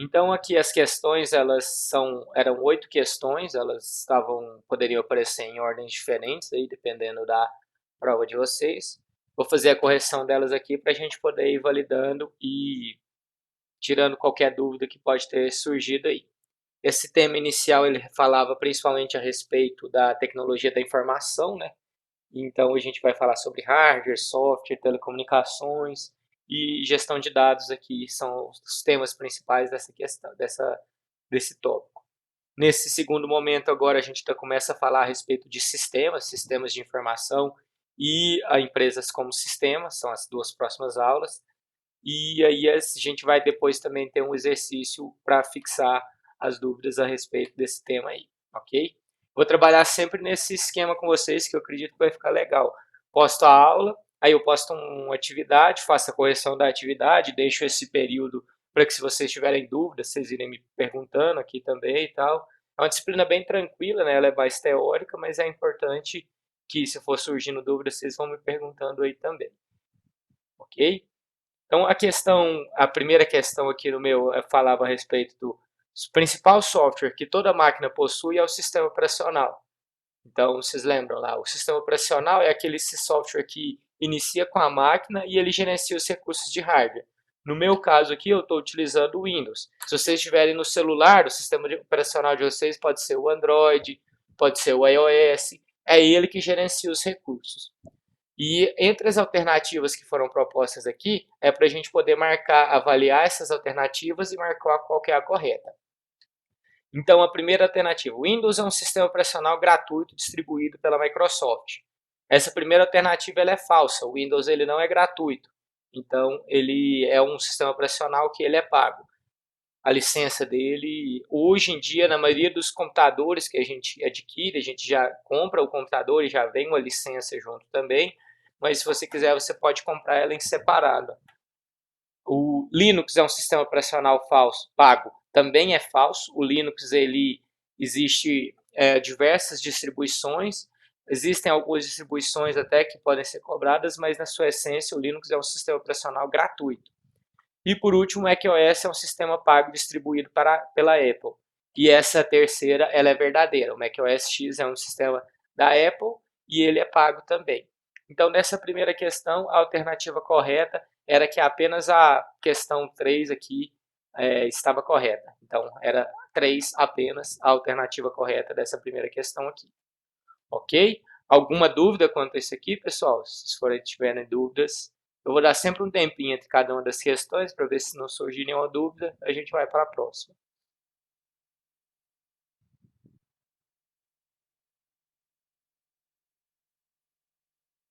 Então aqui as questões eram 8 questões, poderiam aparecer em ordens diferentes aí, dependendo da prova de vocês. Vou fazer a correção delas aqui para a gente poder ir validando e tirando qualquer dúvida que pode ter surgido aí. Esse tema inicial ele falava principalmente a respeito da tecnologia da informação, né? Então a gente vai falar sobre hardware, software, telecomunicações e gestão de dados aqui são os temas principais dessa questão, desse tópico. Nesse segundo momento agora a gente começa a falar a respeito de sistemas de informação e a empresas como sistemas, são as duas próximas aulas. E aí a gente vai depois também ter um exercício para fixar as dúvidas a respeito desse tema aí, ok? Vou trabalhar sempre nesse esquema com vocês, que eu acredito que vai ficar legal. Posto a aula, aí eu posto uma atividade, faço a correção da atividade, deixo esse período para que se vocês tiverem dúvidas, vocês irem me perguntando aqui também e tal. É uma disciplina bem tranquila, né? Ela é mais teórica, mas é importante que se for surgindo dúvidas, vocês vão me perguntando aí também, ok? Então a primeira questão aqui no meu falava a respeito do principal software que toda máquina possui é o sistema operacional. Então vocês lembram lá, o sistema operacional é aquele software que inicia com a máquina e ele gerencia os recursos de hardware. No meu caso aqui eu estou utilizando o Windows. Se vocês estiverem no celular, o sistema operacional de vocês pode ser o Android, pode ser o iOS, é ele que gerencia os recursos. E entre as alternativas que foram propostas aqui, é para a gente poder avaliar essas alternativas e marcar qual que é a correta. Então, a primeira alternativa, o Windows é um sistema operacional gratuito distribuído pela Microsoft. Essa primeira alternativa ela é falsa, o Windows ele não é gratuito. Então, ele é um sistema operacional que ele é pago. A licença dele, hoje em dia, na maioria dos computadores que a gente adquire, a gente já compra o computador e já vem uma licença junto também, mas se você quiser, você pode comprar ela em separado. O Linux é um sistema operacional pago, também é falso. O Linux ele existe diversas distribuições, existem algumas distribuições até que podem ser cobradas, mas na sua essência o Linux é um sistema operacional gratuito. E por último, o macOS é um sistema pago distribuído pela Apple. E essa terceira ela é verdadeira. O macOS X é um sistema da Apple e ele é pago também. Então, nessa primeira questão, a alternativa correta era que apenas a questão 3 aqui estava correta. Então, era 3 apenas a alternativa correta dessa primeira questão aqui. Ok? Alguma dúvida quanto a isso aqui, pessoal? Se forem tiverem dúvidas, eu vou dar sempre um tempinho entre cada uma das questões para ver se não surgir nenhuma dúvida, a gente vai para a próxima.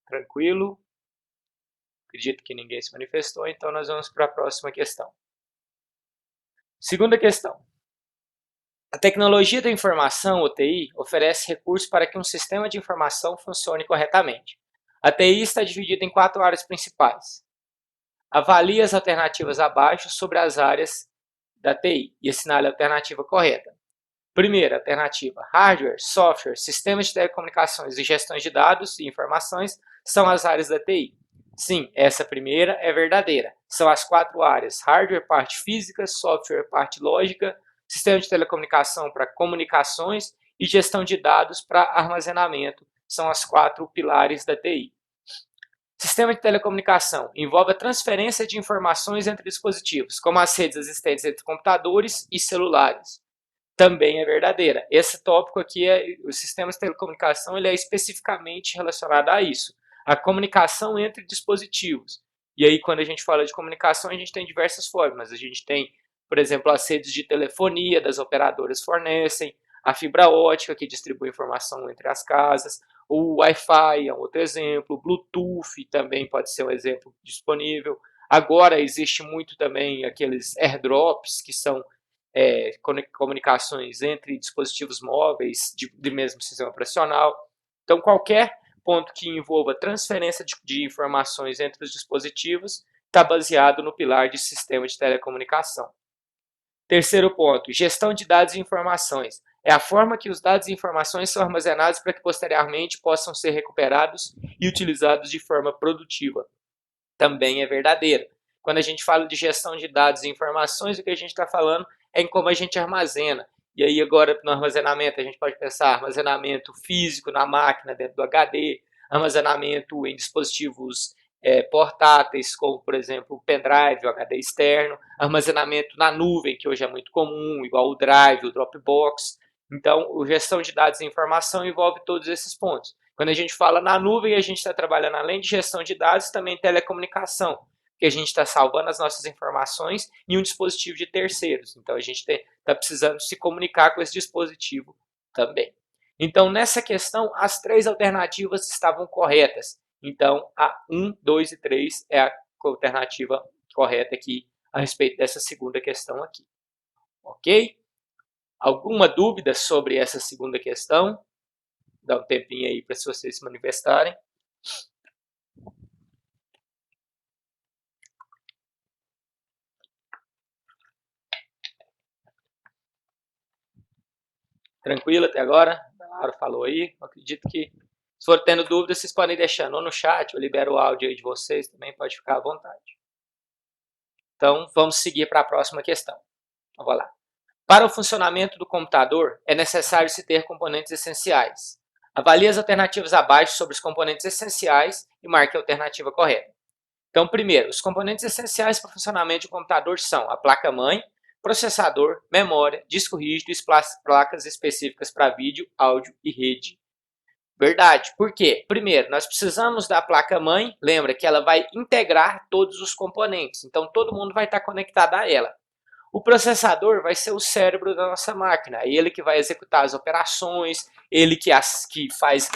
Tranquilo? Acredito que ninguém se manifestou, então nós vamos para a próxima questão. Segunda questão. A tecnologia da informação, ou TI, oferece recursos para que um sistema de informação funcione corretamente. A TI está dividida em 4 áreas principais. Avalie as alternativas abaixo sobre as áreas da TI e assinale a alternativa correta. Primeira alternativa, hardware, software, sistemas de telecomunicações e gestão de dados e informações são as áreas da TI. Sim, essa primeira é verdadeira. São as 4 áreas, hardware, parte física, software, parte lógica, sistema de telecomunicação para comunicações e gestão de dados para armazenamento. São as 4 pilares da TI. Sistema de telecomunicação envolve a transferência de informações entre dispositivos, como as redes existentes entre computadores e celulares. Também é verdadeira. Esse tópico aqui, o sistema de telecomunicação, ele é especificamente relacionado a isso, a comunicação entre dispositivos. E aí, quando a gente fala de comunicação, a gente tem diversas formas. A gente tem, por exemplo, as redes de telefonia das operadoras fornecem, a fibra ótica que distribui informação entre as casas, o Wi-Fi é um outro exemplo, o Bluetooth também pode ser um exemplo disponível. Agora existe muito também aqueles airdrops, que são comunicações entre dispositivos móveis de mesmo sistema operacional. Então, qualquer ponto que envolva transferência de informações entre os dispositivos está baseado no pilar de sistema de telecomunicação. Terceiro ponto, gestão de dados e informações. É a forma que os dados e informações são armazenados para que posteriormente possam ser recuperados e utilizados de forma produtiva. Também é verdadeiro. Quando a gente fala de gestão de dados e informações, o que a gente está falando é em como a gente armazena. E aí agora no armazenamento a gente pode pensar armazenamento físico na máquina dentro do HD, armazenamento em dispositivos portáteis, como por exemplo o pendrive, o HD externo, armazenamento na nuvem, que hoje é muito comum, igual o Drive, o Dropbox. Então, a gestão de dados e informação envolve todos esses pontos. Quando a gente fala na nuvem, a gente está trabalhando além de gestão de dados, também telecomunicação, que a gente está salvando as nossas informações em um dispositivo de terceiros. Então, a gente está precisando se comunicar com esse dispositivo também. Então, nessa questão, as três alternativas estavam corretas. Então, a 1, 2 e 3 é a alternativa correta aqui a respeito dessa segunda questão aqui. Ok? Alguma dúvida sobre essa segunda questão? Dá um tempinho aí para vocês se manifestarem. Tranquilo até agora? A Laura falou aí. Eu acredito que, se for tendo dúvidas, vocês podem ir deixando ou no chat, eu libero o áudio aí de vocês também, pode ficar à vontade. Então, vamos seguir para a próxima questão. Então, vamos lá. Para o funcionamento do computador, é necessário se ter componentes essenciais. Avalie as alternativas abaixo sobre os componentes essenciais e marque a alternativa correta. Então, primeiro, os componentes essenciais para o funcionamento de um computador são a placa-mãe, processador, memória, disco rígido e placas específicas para vídeo, áudio e rede. Verdade. Por quê? Primeiro, nós precisamos da placa-mãe, lembra que ela vai integrar todos os componentes, então todo mundo vai estar conectado a ela. O processador vai ser o cérebro da nossa máquina, é ele que vai executar as operações, ele que faz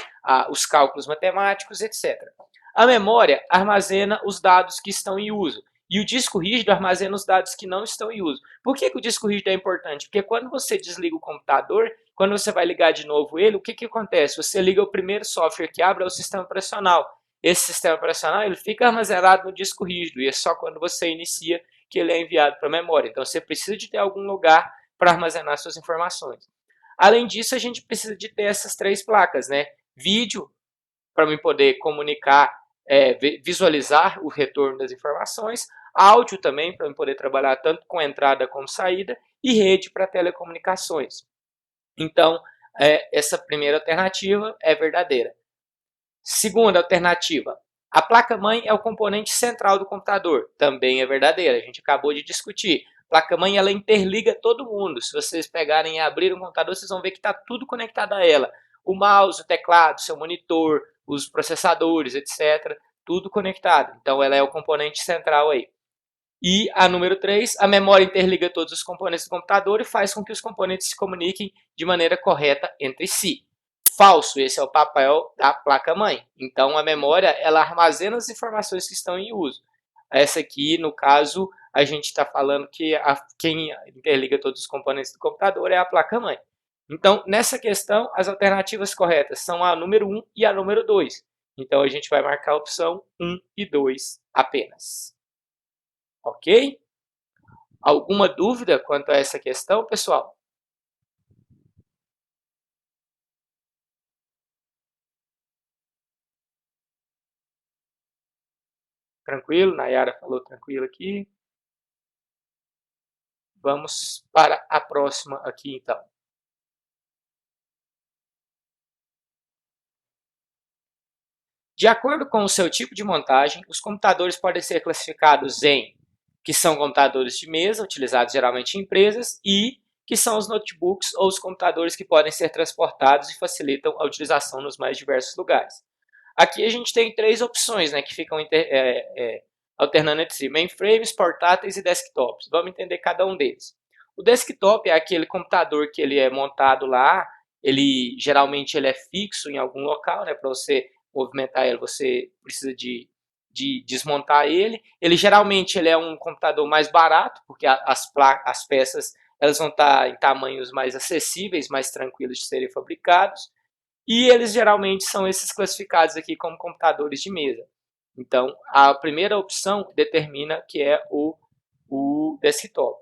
os cálculos matemáticos, etc. A memória armazena os dados que estão em uso, e o disco rígido armazena os dados que não estão em uso. Por que o disco rígido é importante? Porque quando você desliga o computador, quando você vai ligar de novo ele, o que acontece? Você liga o primeiro software que abre, é o sistema operacional. Esse sistema operacional ele fica armazenado no disco rígido, e é só quando você inicia que ele é enviado para a memória. Então, você precisa de ter algum lugar para armazenar suas informações. Além disso, a gente precisa de ter essas três placas, né? Vídeo, para eu poder comunicar, visualizar o retorno das informações. Áudio também, para eu poder trabalhar tanto com entrada como saída. E rede para telecomunicações. Então, essa primeira alternativa é verdadeira. Segunda alternativa, a placa-mãe é o componente central do computador. Também é verdadeira, a gente acabou de discutir. A placa-mãe ela interliga todo mundo. Se vocês pegarem e abrirem um computador, vocês vão ver que está tudo conectado a ela. O mouse, o teclado, o seu monitor, os processadores, etc. Tudo conectado. Então ela é o componente central aí. E a número 3, a memória interliga todos os componentes do computador e faz com que os componentes se comuniquem de maneira correta entre si. Falso, esse é o papel da placa-mãe. Então, a memória ela armazena as informações que estão em uso. Essa aqui, no caso, a gente está falando que quem interliga todos os componentes do computador é a placa-mãe. Então, nessa questão, as alternativas corretas são a número 1 e a número 2. Então, a gente vai marcar a opção 1 e 2 apenas. Ok? Alguma dúvida quanto a essa questão, pessoal? Tranquilo? Nayara falou tranquilo aqui. Vamos para a próxima aqui, então. De acordo com o seu tipo de montagem, os computadores podem ser classificados em que são computadores de mesa, utilizados geralmente em empresas, e que são os notebooks ou os computadores que podem ser transportados e facilitam a utilização nos mais diversos lugares. Aqui a gente tem três opções, né, que ficam alternando entre si: mainframes, portáteis e desktops. Vamos entender cada um deles. O desktop é aquele computador que ele é montado lá, ele geralmente ele é fixo em algum local, né, para você movimentar ele, você precisa de desmontar ele. Ele geralmente ele é um computador mais barato, porque as peças elas vão estar em tamanhos mais acessíveis, mais tranquilos de serem fabricados. E eles geralmente são esses classificados aqui como computadores de mesa. Então, a primeira opção determina que é o desktop.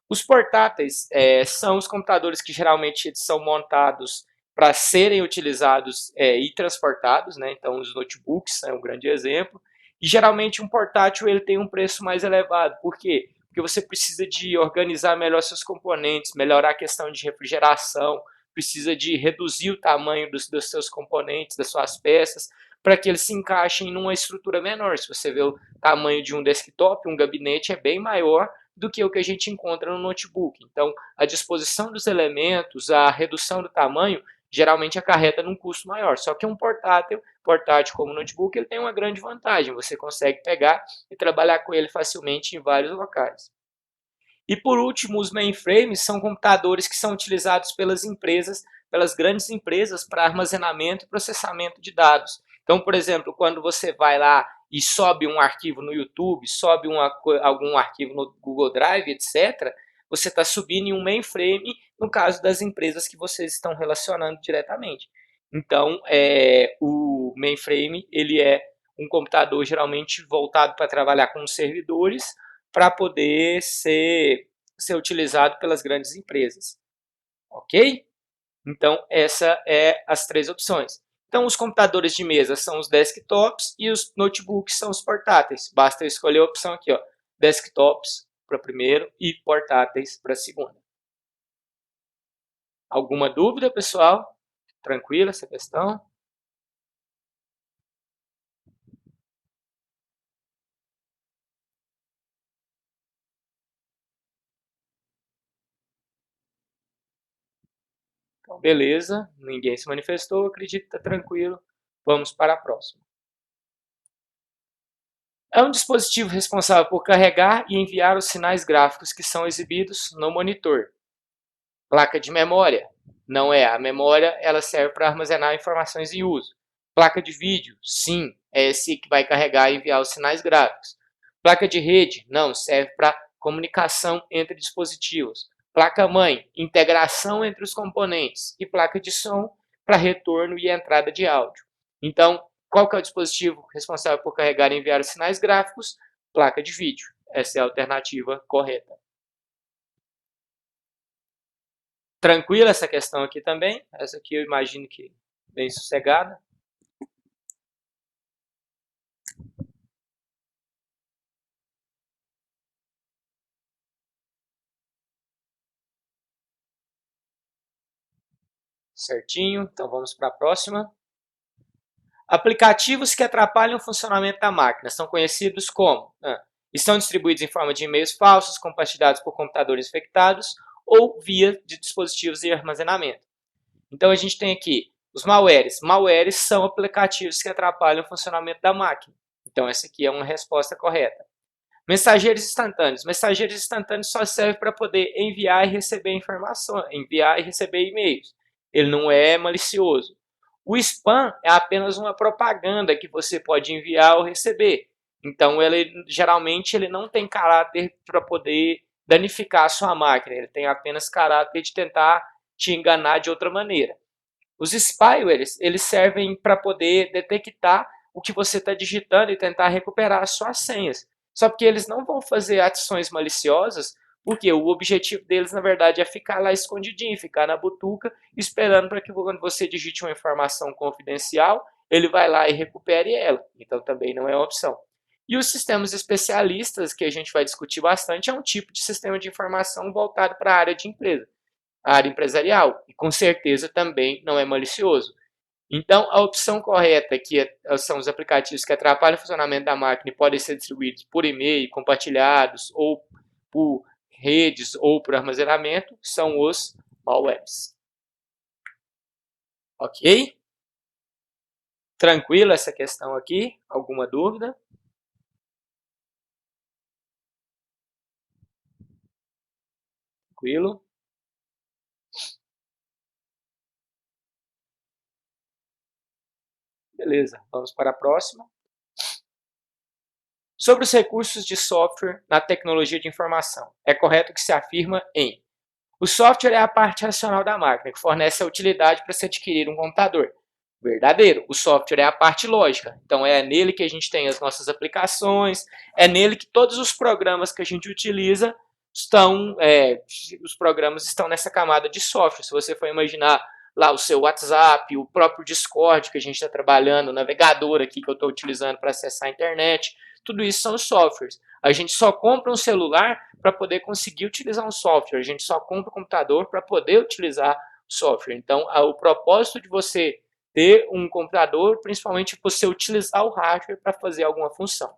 Os portáteis são os computadores que geralmente são montados para serem utilizados e transportados, né? Então, os notebooks são um grande exemplo. E geralmente um portátil ele tem um preço mais elevado. Por quê? Porque você precisa de organizar melhor seus componentes, melhorar a questão de refrigeração, precisa de reduzir o tamanho dos seus componentes, das suas peças, para que eles se encaixem numa estrutura menor. Se você vê o tamanho de um desktop, um gabinete é bem maior do que o que a gente encontra no notebook. Então, a disposição dos elementos, a redução do tamanho, geralmente acarreta num custo maior. Só que um portátil como notebook, ele tem uma grande vantagem. Você consegue pegar e trabalhar com ele facilmente em vários locais. E por último, os mainframes são computadores que são utilizados pelas empresas, pelas grandes empresas para armazenamento e processamento de dados. Então, por exemplo, quando você vai lá e sobe um arquivo no YouTube, sobe algum arquivo no Google Drive, etc., você está subindo em um mainframe, no caso das empresas que vocês estão relacionando diretamente. Então, o mainframe ele é um computador geralmente voltado para trabalhar com servidores, para poder ser utilizado pelas grandes empresas. Ok? Então, essa é as três opções. Então, os computadores de mesa são os desktops e os notebooks são os portáteis. Basta eu escolher a opção aqui, ó, desktops para primeiro e portáteis para segunda. Alguma dúvida, pessoal? Tranquila essa questão? Então, beleza, ninguém se manifestou, acredito que está tranquilo. Vamos para a próxima. É um dispositivo responsável por carregar e enviar os sinais gráficos que são exibidos no monitor. Placa de memória. Não é. A memória ela serve para armazenar informações em uso. Placa de vídeo. Sim, é esse que vai carregar e enviar os sinais gráficos. Placa de rede. Não, serve para comunicação entre dispositivos. Placa-mãe. Integração entre os componentes. E placa de som para retorno e entrada de áudio. Então, qual que é o dispositivo responsável por carregar e enviar os sinais gráficos? Placa de vídeo. Essa é a alternativa correta. Tranquila essa questão aqui também. Essa aqui eu imagino que bem sossegada. Certinho. Então vamos para a próxima. Aplicativos que atrapalham o funcionamento da máquina são conhecidos como estão distribuídos em forma de e-mails falsos, compartilhados por computadores infectados ou via de dispositivos de armazenamento. Então a gente tem aqui os malwares. Malwares são aplicativos que atrapalham o funcionamento da máquina. Então essa aqui é uma resposta correta. Mensageiros instantâneos. Mensageiros instantâneos só serve para poder enviar e receber informações, enviar e receber e-mails. Ele não é malicioso. O spam é apenas uma propaganda que você pode enviar ou receber. Então, geralmente, ele não tem caráter para poder danificar a sua máquina. Ele tem apenas caráter de tentar te enganar de outra maneira. Os spywares, eles servem para poder detectar o que você está digitando e tentar recuperar as suas senhas. Só porque eles não vão fazer ações maliciosas, porque o objetivo deles, na verdade, é ficar lá escondidinho, ficar na butuca, esperando para que quando você digite uma informação confidencial, ele vai lá e recupere ela. Então também não é uma opção. E os sistemas especialistas, que a gente vai discutir bastante, é um tipo de sistema de informação voltado para a área de empresa, a área empresarial, e com certeza também não é malicioso. Então, a opção correta, que são os aplicativos que atrapalham o funcionamento da máquina e podem ser distribuídos por e-mail, compartilhados, ou por redes, ou por armazenamento, são os malwares. Ok? Tranquilo essa questão aqui? Alguma dúvida? Tranquilo? Beleza, vamos para a próxima. Sobre os recursos de software na tecnologia de informação, é correto que se afirma em: o software é a parte racional da máquina, que fornece a utilidade para se adquirir um computador. Verdadeiro. O software é a parte lógica. Então, é nele que a gente tem as nossas aplicações, é nele que todos os programas que a gente utiliza os programas estão nessa camada de software. Se você for imaginar lá o seu WhatsApp, o próprio Discord que a gente está trabalhando, o navegador aqui que eu estou utilizando para acessar a internet, tudo isso são softwares. A gente só compra um celular para poder conseguir utilizar um software, a gente só compra um computador para poder utilizar software. Então, o propósito de você ter um computador, principalmente você utilizar o hardware para fazer alguma função.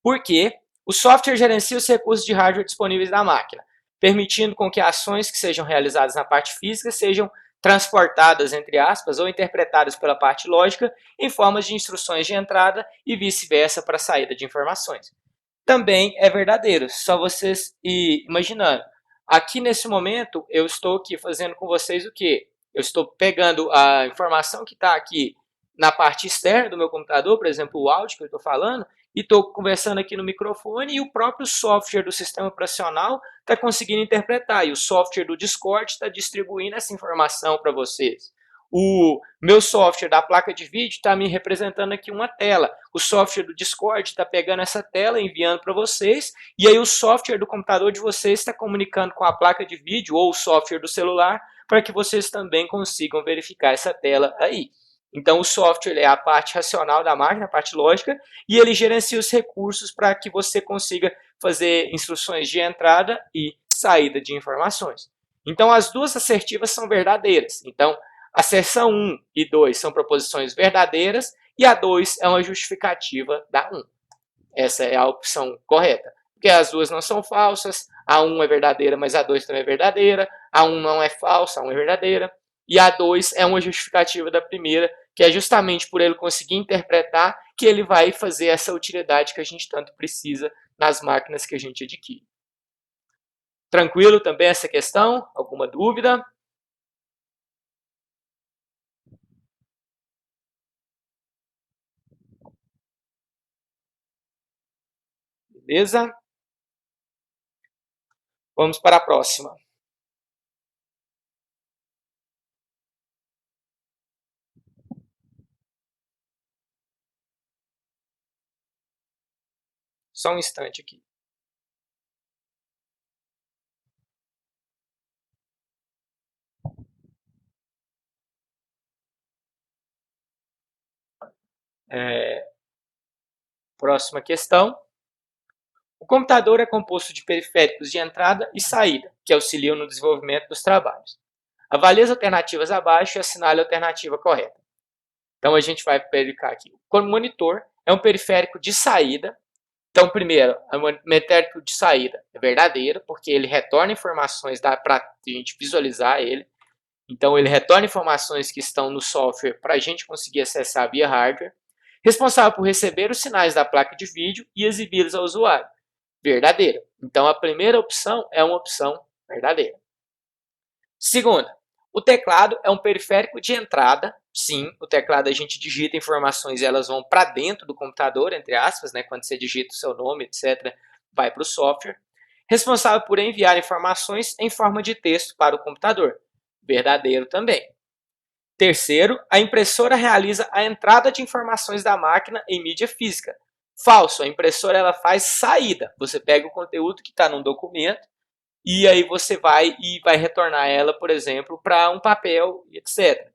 Por quê? O software gerencia os recursos de hardware disponíveis na máquina, permitindo com que ações que sejam realizadas na parte física sejam transportadas, entre aspas, ou interpretadas pela parte lógica em formas de instruções de entrada e vice-versa para a saída de informações. Também é verdadeiro, só vocês imaginando. Aqui nesse momento, eu estou aqui fazendo com vocês o quê? Eu estou pegando a informação que está aqui na parte externa do meu computador, por exemplo, o áudio que eu estou falando, e estou conversando aqui no microfone e o próprio software do sistema operacional está conseguindo interpretar, e o software do Discord está distribuindo essa informação para vocês. O meu software da placa de vídeo está me representando aqui uma tela. O software do Discord está pegando essa tela, enviando para vocês, e aí o software do computador de vocês está comunicando com a placa de vídeo ou o software do celular para que vocês também consigam verificar essa tela aí. Então, o software é a parte racional da máquina, a parte lógica, e ele gerencia os recursos para que você consiga fazer instruções de entrada e saída de informações. Então, as duas assertivas são verdadeiras. Então, a seção 1 e 2 são proposições verdadeiras e a 2 é uma justificativa da 1. Essa é a opção correta. Porque as duas não são falsas, a 1 é verdadeira, mas a 2 também é verdadeira, a 1 não é falsa, a 1 é verdadeira, e a 2 é uma justificativa da primeira, que é justamente por ele conseguir interpretar que ele vai fazer essa utilidade que a gente tanto precisa nas máquinas que a gente adquire. Tranquilo também essa questão? Alguma dúvida? Beleza? Vamos para a próxima. Só um instante aqui. Próxima questão. O computador é composto de periféricos de entrada e saída, que auxiliam no desenvolvimento dos trabalhos. Avalie as alternativas abaixo e assinale a alternativa correta. Então, a gente vai verificar aqui. O monitor é um periférico de saída. Então, primeiro, o periférico de saída é verdadeiro, porque ele retorna informações, dá para a gente visualizar ele. Então, ele retorna informações que estão no software para a gente conseguir acessar via hardware. Responsável por receber os sinais da placa de vídeo e exibi-los ao usuário. Verdadeiro. Então, a primeira opção é uma opção verdadeira. Segunda, o teclado é um periférico de entrada. Sim, o teclado a gente digita informações e elas vão para dentro do computador, entre aspas, né? Quando você digita o seu nome, etc., vai para o software. Responsável por enviar informações em forma de texto para o computador. Verdadeiro também. Terceiro, a impressora realiza a entrada de informações da máquina em mídia física. Falso, a impressora ela faz saída. Você pega o conteúdo que está num documento e aí você vai retornar ela, por exemplo, para um papel, etc.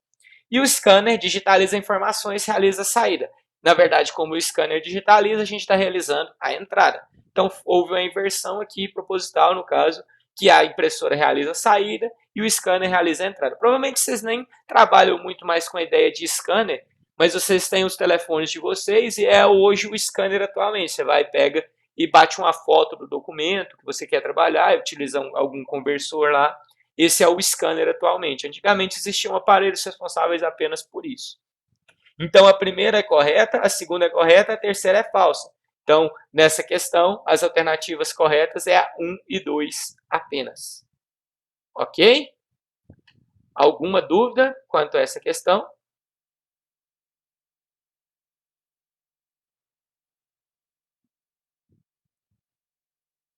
E o scanner digitaliza informações e realiza a saída. Na verdade, como o scanner digitaliza, a gente está realizando a entrada. Então, houve uma inversão aqui, proposital, no caso, que a impressora realiza a saída e o scanner realiza a entrada. Provavelmente vocês nem trabalham muito mais com a ideia de scanner, mas vocês têm os telefones de vocês e é hoje o scanner atualmente. Você vai, pega e bate uma foto do documento que você quer trabalhar, utiliza algum conversor lá. Esse é o scanner atualmente. Antigamente existiam aparelhos responsáveis apenas por isso. Então, a primeira é correta, a segunda é correta, a terceira é falsa. Então, nessa questão, as alternativas corretas é a 1 e 2 apenas. Ok? Alguma dúvida quanto a essa questão?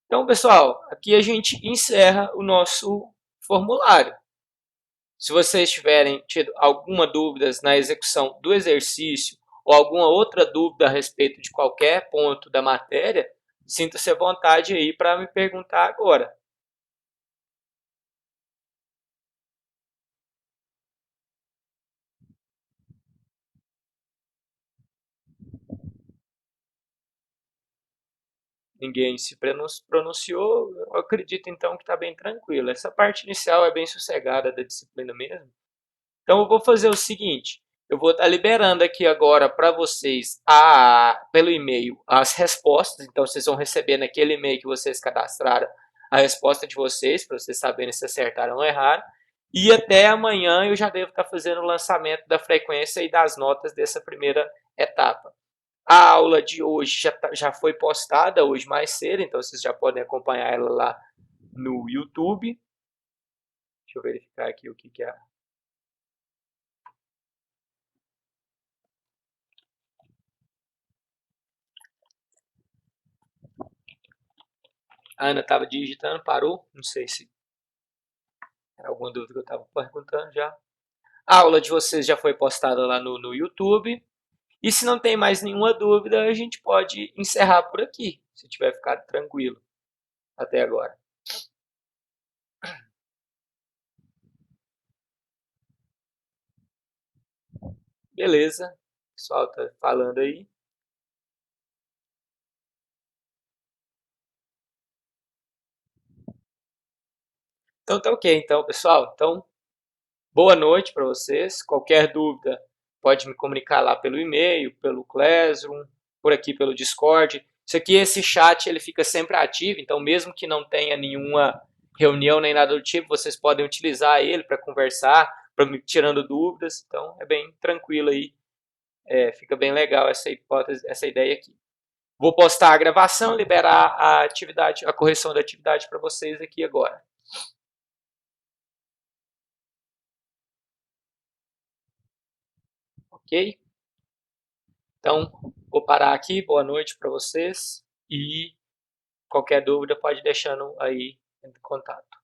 Então, pessoal, aqui a gente encerra o nosso formulário. Se vocês tiverem tido alguma dúvida na execução do exercício ou alguma outra dúvida a respeito de qualquer ponto da matéria, sinta-se à vontade aí para me perguntar agora. ninguém se pronunciou, eu acredito então que está bem tranquilo. Essa parte inicial é bem sossegada da disciplina mesmo. Então eu vou fazer o seguinte, eu vou estar liberando aqui agora para vocês pelo e-mail as respostas, então vocês vão receber naquele e-mail que vocês cadastraram a resposta de vocês, para vocês saberem se acertaram ou erraram. E até amanhã eu já devo estar fazendo o lançamento da frequência e das notas dessa primeira etapa. A aula de hoje já foi postada hoje mais cedo, então vocês já podem acompanhar ela lá no YouTube. Deixa eu verificar aqui o que é. A Ana estava digitando, parou. Não sei se era alguma dúvida que eu estava perguntando já. A aula de vocês já foi postada lá no YouTube. E se não tem mais nenhuma dúvida, a gente pode encerrar por aqui, se tiver ficado tranquilo até agora. Beleza, o pessoal está falando aí. Então tá ok, então, pessoal. Então, boa noite para vocês. Qualquer dúvida, pode me comunicar lá pelo e-mail, pelo Classroom, por aqui pelo Discord. Isso aqui, esse chat, ele fica sempre ativo, então mesmo que não tenha nenhuma reunião nem nada do tipo, vocês podem utilizar ele para conversar, para me tirando dúvidas. Então é bem tranquilo aí, fica bem legal essa hipótese, essa ideia aqui. Vou postar a gravação, liberar a atividade, a correção da atividade para vocês aqui agora. Ok? Então, vou parar aqui. Boa noite para vocês. E qualquer dúvida pode deixando aí em contato.